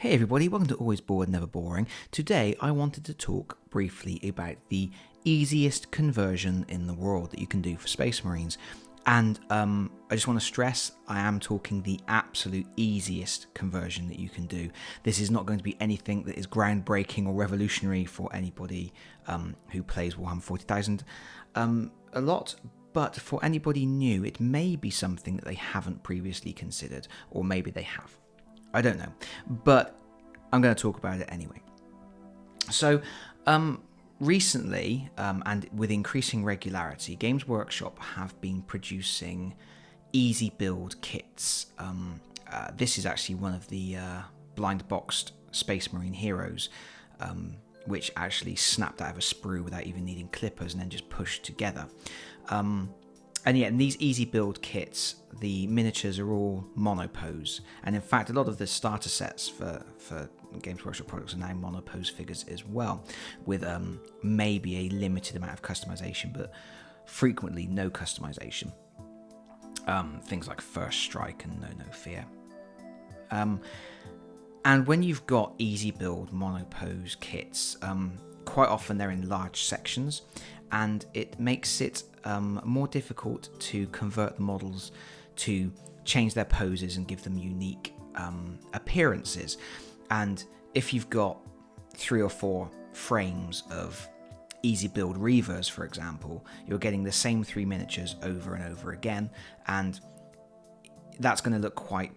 Hey everybody, welcome to Always Bored, Never Boring. Today I wanted to talk briefly about the easiest conversion in the world that you can do for Space Marines. And I just want to stress, I am talking the absolute easiest conversion that you can do. This is not going to be anything that is groundbreaking or revolutionary for anybody who plays Warhammer 40,000 a lot. But for anybody new, it may be something that they haven't previously considered, or maybe they have. I don't know, but I'm going to talk about it anyway. So, recently, and with increasing regularity, Games Workshop have been producing easy build kits. This is actually one of the blind boxed Space Marine heroes, which actually snapped out of a sprue without even needing clippers and then just pushed together. And yeah, in these easy build kits, the miniatures are all monopose. And in fact, a lot of the starter sets for Games Workshop products are now monopose figures as well, with maybe a limited amount of customization, but frequently no customization. Things like First Strike and No Fear. And when you've got easy build monopose kits, quite often they're in large sections, and it makes it more difficult to convert the models to change their poses and give them unique appearances. And if you've got 3 or 4 frames of easy build Reavers, for example, you're getting the same 3 miniatures over and over again, and that's going to look quite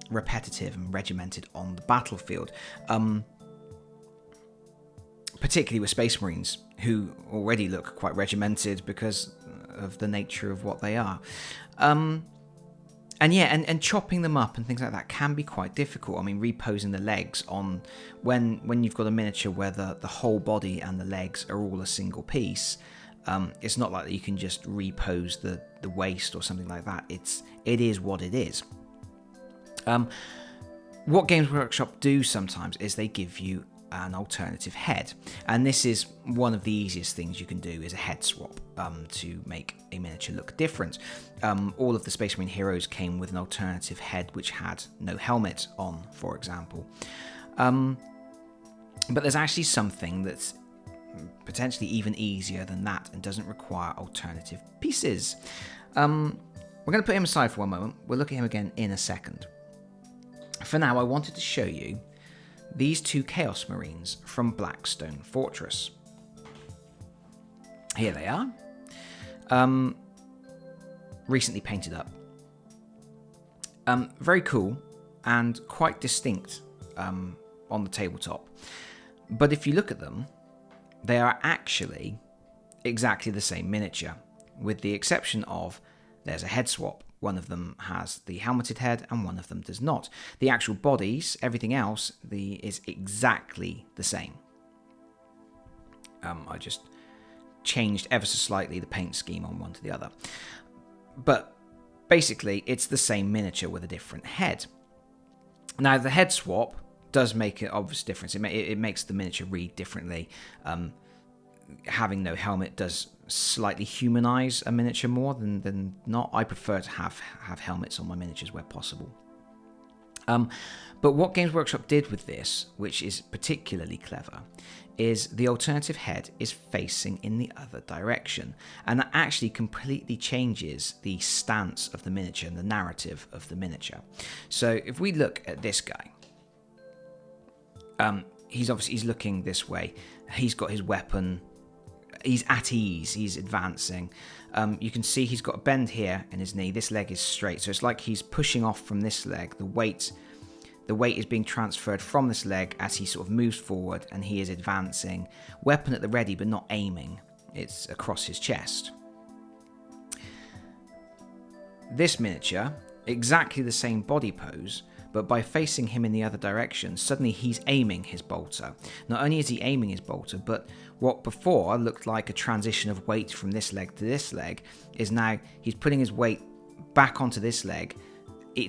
repetitive and regimented on the battlefield. Particularly with Space Marines, who already look quite regimented because of the nature of what they are. And chopping them up and things like that can be quite difficult. I mean, reposing the legs on when you've got a miniature where the whole body and the legs are all a single piece, it's not like that you can just repose the waist or something like that. It is what it is. What Games Workshop do sometimes is they give you an alternative head, and this is one of the easiest things you can do, is a head swap to make a miniature look different. All of the Space Marine heroes came with an alternative head which had no helmet on, for example. But there's actually something that's potentially even easier than that and doesn't require alternative pieces. We're going to put him aside for one moment. We'll look at him again in a second. For now, I wanted to show you these 2 Kaos Marines from Blackstone Fortress. Here they are. Recently painted up. Very cool and quite distinct on the tabletop. But if you look at them, they are actually exactly the same miniature, with the exception of there's a head swap. One of them has the helmeted head and one of them does not. The actual bodies, everything else, is exactly the same. I just changed ever so slightly the paint scheme on one to the other. But basically, it's the same miniature with a different head. Now, the head swap does make an obvious difference. It makes the miniature read differently. Having no helmet does slightly humanize a miniature more than not. I prefer to have helmets on my miniatures where possible. But what Games Workshop did with this, which is particularly clever, is the alternative head is facing in the other direction, and that actually completely changes the stance of the miniature and the narrative of the miniature. So if we look at this guy, he's looking this way. He's got his weapon. He's at ease, he's advancing. You can see he's got a bend here in his knee. This leg is straight, so it's like he's pushing off from this leg. The weight is being transferred from this leg as he sort of moves forward, and he is advancing. Weapon at the ready, but not aiming. It's across his chest. This miniature, exactly the same body pose, but by facing him in the other direction, suddenly he's aiming his bolter. Not only is he aiming his bolter, but what before looked like a transition of weight from this leg to this leg is now he's putting his weight back onto this leg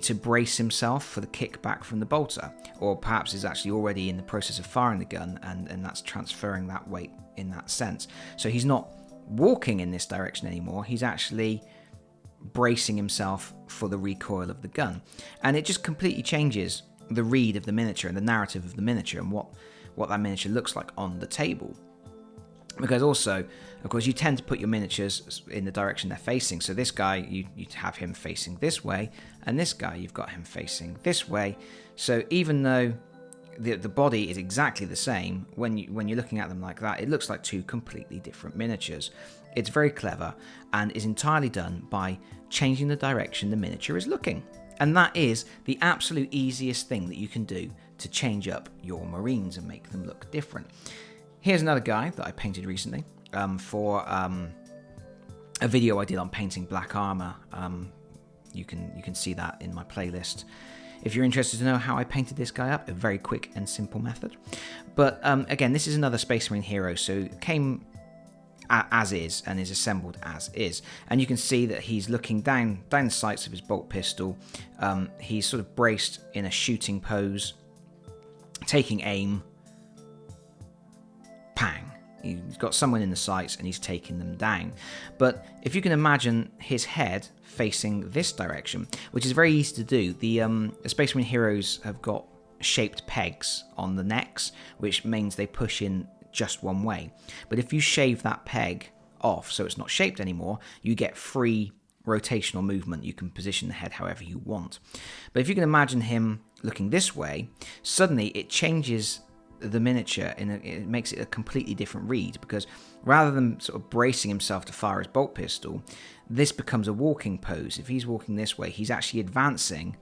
to brace himself for the kick back from the bolter. Or perhaps is actually already in the process of firing the gun, and that's transferring that weight in that sense. So he's not walking in this direction anymore, he's actually bracing himself for the recoil of the gun. And it just completely changes the read of the miniature and the narrative of the miniature and what that miniature looks like on the table. Because also, of course, you tend to put your miniatures in the direction they're facing. So this guy, you have him facing this way, and this guy, you've got him facing this way. So even though the body is exactly the same, when you're looking at them like that, it looks like two completely different miniatures. It's very clever and is entirely done by changing the direction the miniature is looking. And that is the absolute easiest thing that you can do to change up your Marines and make them look different. Here's another guy that I painted recently for a video I did on painting black armor. You can see that in my playlist. If you're interested to know how I painted this guy up, a very quick and simple method. But again, this is another Space Marine hero, so it came as is and is assembled as is. And you can see that he's looking down the sights of his bolt pistol. He's sort of braced in a shooting pose, taking aim. Pang. He's got someone in the sights and he's taking them down. But if you can imagine his head facing this direction, which is very easy to do, the Space Marine heroes have got shaped pegs on the necks, which means they push in just one way. But if you shave that peg off so it's not shaped anymore, you get free rotational movement. You can position the head however you want. But if you can imagine him looking this way, suddenly it changes the miniature, it makes it a completely different read, because rather than sort of bracing himself to fire his bolt pistol, this becomes a walking pose. If he's walking this way, he's actually advancing.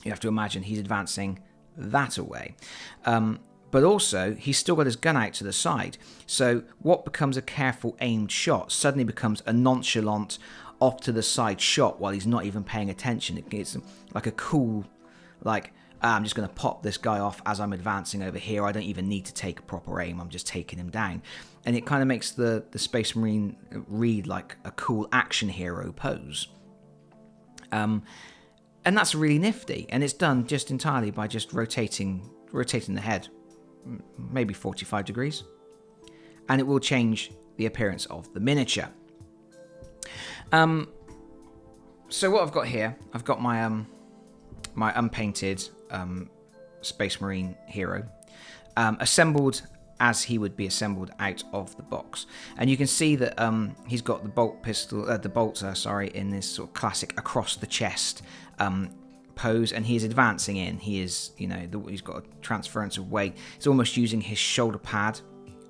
You have to imagine he's advancing that away. But also, he's still got his gun out to the side. So what becomes a careful aimed shot suddenly becomes a nonchalant off to the side shot while he's not even paying attention. It's like a cool, like, I'm just going to pop this guy off as I'm advancing over here. I don't even need to take a proper aim. I'm just taking him down. And it kind of makes the Space Marine read like a cool action hero pose. And that's really nifty. And it's done just entirely by just rotating the head, maybe 45 degrees. And it will change the appearance of the miniature. So what I've got here, I've got my my unpainted Space Marine hero, assembled as he would be assembled out of the box. And you can see that he's got the bolt pistol, the bolter, in this sort of classic across the chest pose, and he is advancing in. He is, he's got a transference of weight. He's almost using his shoulder pad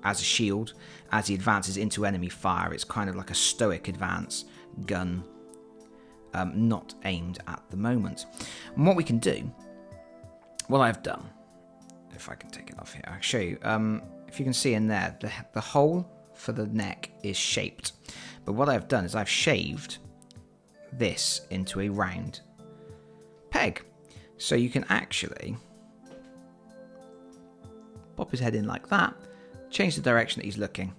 as a shield as he advances into enemy fire. It's kind of like a stoic advance, gun not aimed at the moment. And what we can do, what I've done, if I can take it off here, I'll show you. If you can see in there, the hole for the neck is shaped. But what I've done is I've shaved this into a round peg. So you can actually pop his head in like that, change the direction that he's looking,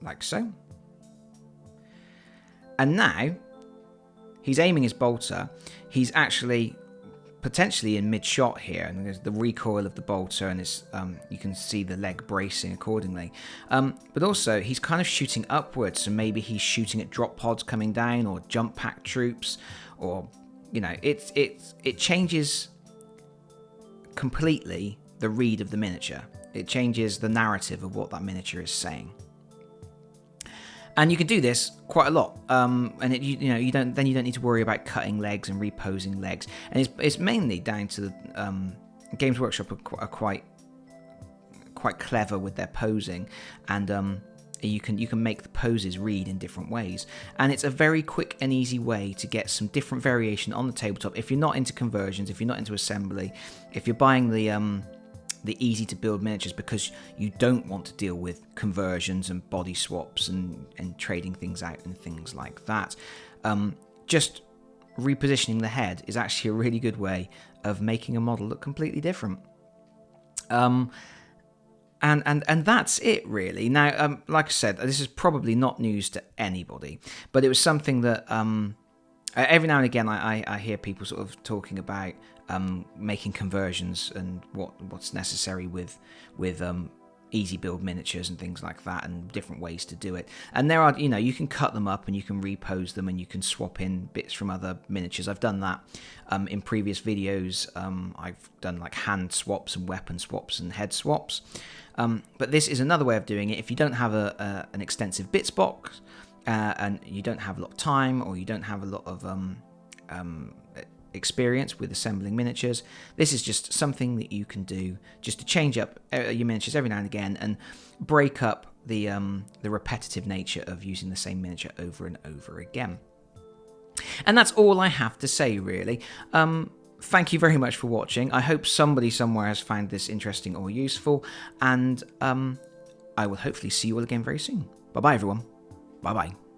like so. And now he's aiming his bolter. He's actually potentially in mid-shot here, and there's the recoil of the bolter, and it's you can see the leg bracing accordingly. But also he's kind of shooting upwards, so maybe he's shooting at drop pods coming down, or jump pack troops, or it changes completely the read of the miniature. It changes the narrative of what that miniature is saying. And you can do this quite a lot, and you don't need to worry about cutting legs and reposing legs. And it's mainly down to the Games Workshop are quite clever with their posing, and you can make the poses read in different ways. And it's a very quick and easy way to get some different variation on the tabletop. If you're not into conversions, if you're not into assembly, if you're buying the easy to build miniatures because you don't want to deal with conversions and body swaps and trading things out and things like that, just repositioning the head is actually a really good way of making a model look completely different. And that's it really. Now, like I said, this is probably not news to anybody, but it was something that every now and again I hear people sort of talking about making conversions and what's necessary with easy build miniatures and things like that, and different ways to do it. And there are, you can cut them up and you can repose them and you can swap in bits from other miniatures. I've done that in previous videos. I've done like hand swaps and weapon swaps and head swaps. But this is another way of doing it. If you don't have an extensive bits box and you don't have a lot of time, or you don't have a lot of experience with assembling miniatures, this is just something that you can do just to change up your miniatures every now and again and break up the repetitive nature of using the same miniature over and over again. And that's all I have to say, really. Thank you very much for watching. I hope somebody somewhere has found this interesting or useful, and I will hopefully see you all again very soon. Bye bye, everyone. Bye bye.